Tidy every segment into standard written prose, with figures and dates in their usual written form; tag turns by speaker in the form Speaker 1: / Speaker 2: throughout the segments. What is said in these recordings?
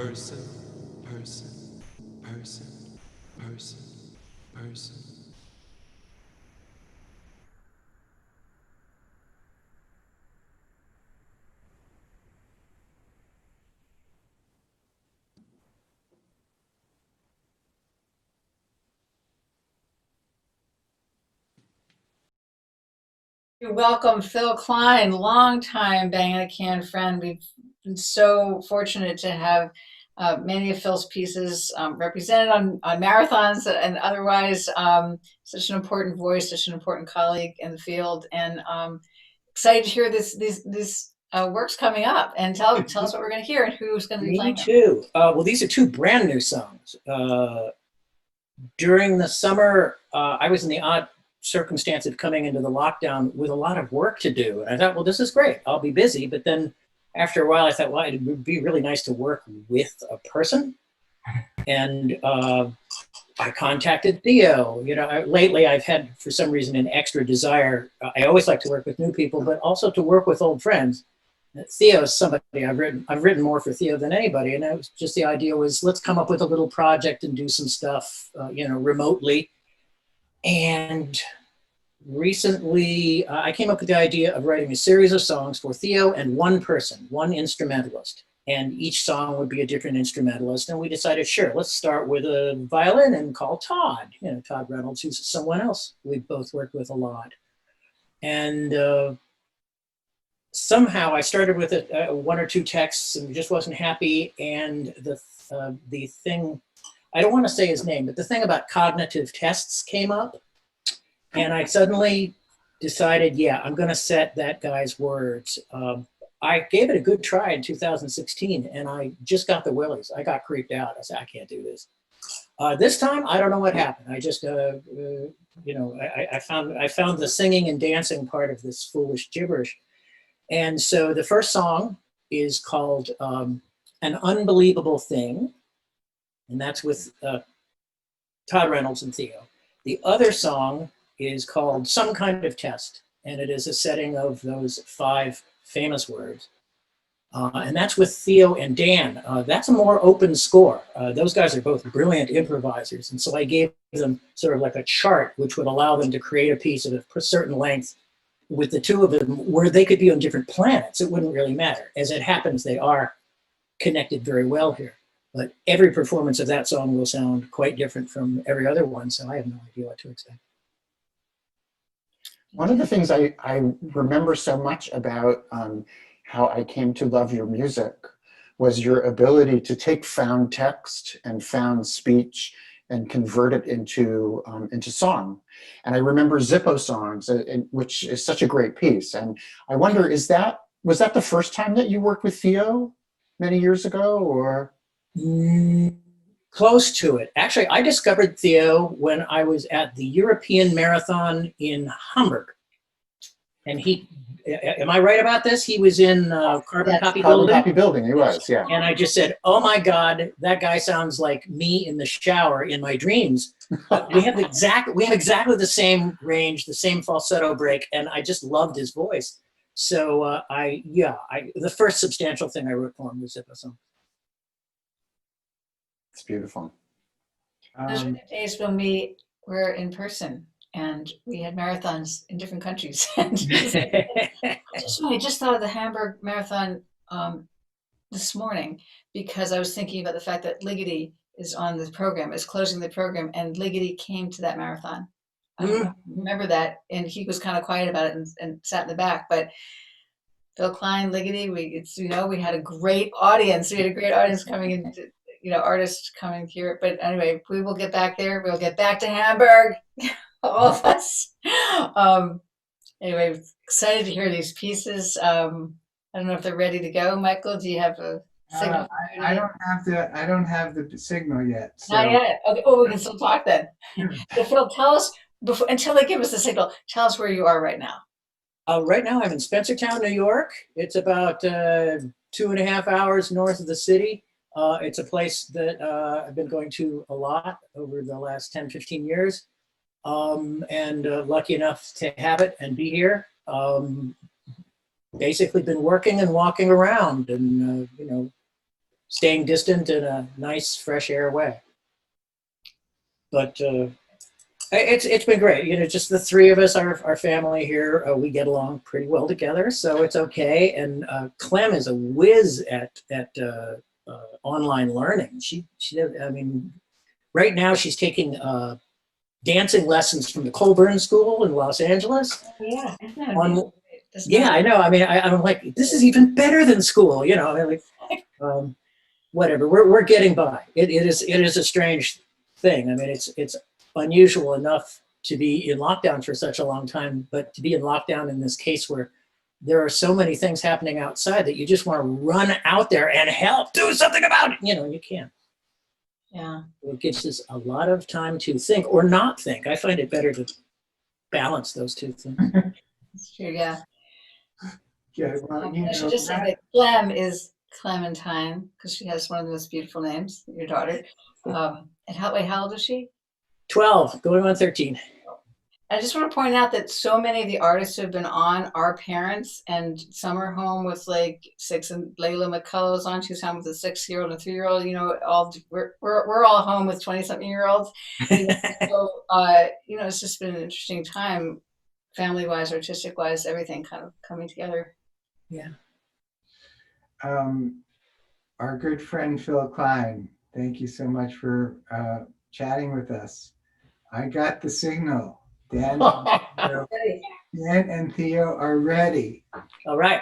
Speaker 1: person, person, person, person, person.
Speaker 2: You're welcome, Phil Kline, longtime Bang on a Can friend. We've been so fortunate to have many of Phil's pieces represented on marathons and otherwise. Such an important voice, such an important colleague in the field, and excited to hear this works coming up. And tell us what we're going to hear and who's going to be
Speaker 3: Me
Speaker 2: playing them.
Speaker 3: too. Well, these are two brand new songs. During the summer, I was in the odd circumstance of coming into the lockdown with a lot of work to do. And I thought, well, this is great. I'll be busy. But then after a while, I thought, well, it would be really nice to work with a person. And I contacted Theo. You know, lately I've had, for some reason, an extra desire. I always like to work with new people, but also to work with old friends. Theo is somebody I've written more for Theo than anybody, and it was just the idea was let's come up with a little project and do some stuff, you know, remotely. And recently, I came up with the idea of writing a series of songs for Theo and one person, one instrumentalist, and each song would be a different instrumentalist. And we decided, sure, let's start with a violin and call Todd, you know, Todd Reynolds, who's someone else we've both worked with a lot, and somehow I started with one or two texts and just wasn't happy. And the thing, I don't want to say his name, but the thing about cognitive tests came up. And I suddenly decided, yeah, I'm going to set that guy's words. I gave it a good try in 2016 and I just got the willies. I got creeped out. I said, I can't do this. This time, I don't know what happened. I just, you know, I found the singing and dancing part of this foolish gibberish. And so the first song is called An Unbelievable Thing, and that's with Todd Reynolds and Theo. The other song is called Some Kind of Test, and it is a setting of those 5 famous words. And that's with Theo and Dan. That's a more open score. Those guys are both brilliant improvisers, and so I gave them sort of like a chart which would allow them to create a piece of a certain length with the two of them where they could be on different planets. It wouldn't really matter. As it happens, they are connected very well here. But every performance of that song will sound quite different from every other one, so I have no idea what to expect.
Speaker 4: One of the things I remember so much about how I came to love your music was your ability to take found text and found speech and convert it into song. And I remember Zippo songs, which is such a great piece. And I wonder, was that the first time that you worked with Theo many years ago, or?
Speaker 3: Close to it. Actually, I discovered Theo when I was at the European Marathon in Hamburg. And he, am I right about this? He was in Carbon Copy Building?
Speaker 4: Carbon Copy Building, he was, yeah.
Speaker 3: And I just said, oh my God, that guy sounds like me in the shower in my dreams. We have exactly the same range, the same falsetto break, and I just loved his voice. So the first substantial thing I wrote for him was Zippo song.
Speaker 4: It's beautiful.
Speaker 2: Those were the days when we were in person and we had marathons in different countries. And I just thought of the Hamburg Marathon this morning because I was thinking about the fact that Ligeti is on the program, is closing the program, and Ligeti came to that marathon. I remember that, and he was kind of quiet about it and sat in the back. But Phil Kline, Ligeti, we had a great audience. We had a great audience coming in. Artists coming here. But anyway, we will get back there. We'll get back to Hamburg, all of us. Anyway, excited to hear these pieces. I don't know if they're ready to go. Michael, do you have a signal?
Speaker 5: I don't have the signal yet. So.
Speaker 2: Not yet. Okay. Oh, we can still talk then. So Phil, tell us until they give us the signal. Tell us where you are right now.
Speaker 3: Right now, I'm in Spencertown, New York. It's about 2.5 hours north of the city. It's a place that I've been going to a lot over the last 10, 15 years, and lucky enough to have it and be here. Basically been working and walking around and, staying distant in a nice, fresh air way. But it's been great. You know, just the three of us, our family here, we get along pretty well together, so it's okay. And Clem is a whiz at online learning. She I mean, right now she's taking dancing lessons from the Colburn School in Los Angeles.
Speaker 2: Yeah, isn't that
Speaker 3: On,
Speaker 2: amazing?
Speaker 3: yeah, I know. I mean, I'm like, this is even better than school. You know, I mean, like, whatever. We're getting by. It is a strange thing. I mean, it's unusual enough to be in lockdown for such a long time, but to be in lockdown in this case where there are so many things happening outside that you just want to run out there and help, do something about it. You know, you can't.
Speaker 2: Yeah.
Speaker 3: It gives us a lot of time to think or not think. I find it better to balance those two things.
Speaker 2: That's true, yeah.
Speaker 5: Yeah, well, you
Speaker 2: I should
Speaker 5: know,
Speaker 2: just say that Clem is Clementine because she has one of the most beautiful names, your daughter. And how old is she?
Speaker 3: 12, going on 13.
Speaker 2: I just want to point out that so many of the artists who have been on are parents, and some are home with like 6, and Layla McCullough's on. She's home with a 6-year-old and a 3-year-old. You know, we're all home with 20-something-year-olds. You know, so you know, it's just been an interesting time, family-wise, artistic-wise, everything kind of coming together.
Speaker 3: Yeah.
Speaker 5: our good friend Phil Kline, thank you so much for chatting with us. I got the signal. Dan and Theo are ready.
Speaker 3: All right.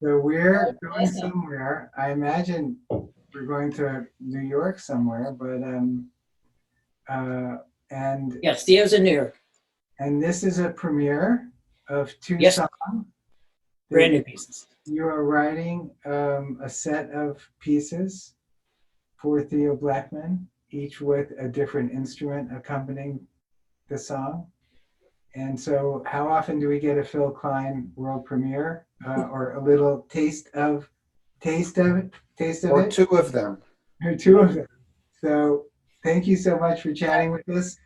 Speaker 5: So we're going
Speaker 2: Awesome.
Speaker 5: somewhere. I imagine we're going to New York somewhere, but and
Speaker 3: Yes, Theo's in New York.
Speaker 5: this is a premiere of 2
Speaker 3: Yes.
Speaker 5: songs.
Speaker 3: Brand new pieces.
Speaker 5: You are writing a set of pieces for Theo Bleckmann, each with a different instrument accompanying the song. And so how often do we get a Phil Kline world premiere or a little taste of it?
Speaker 4: Or 2 of them.
Speaker 5: Or 2 of them. So thank you so much for chatting with us.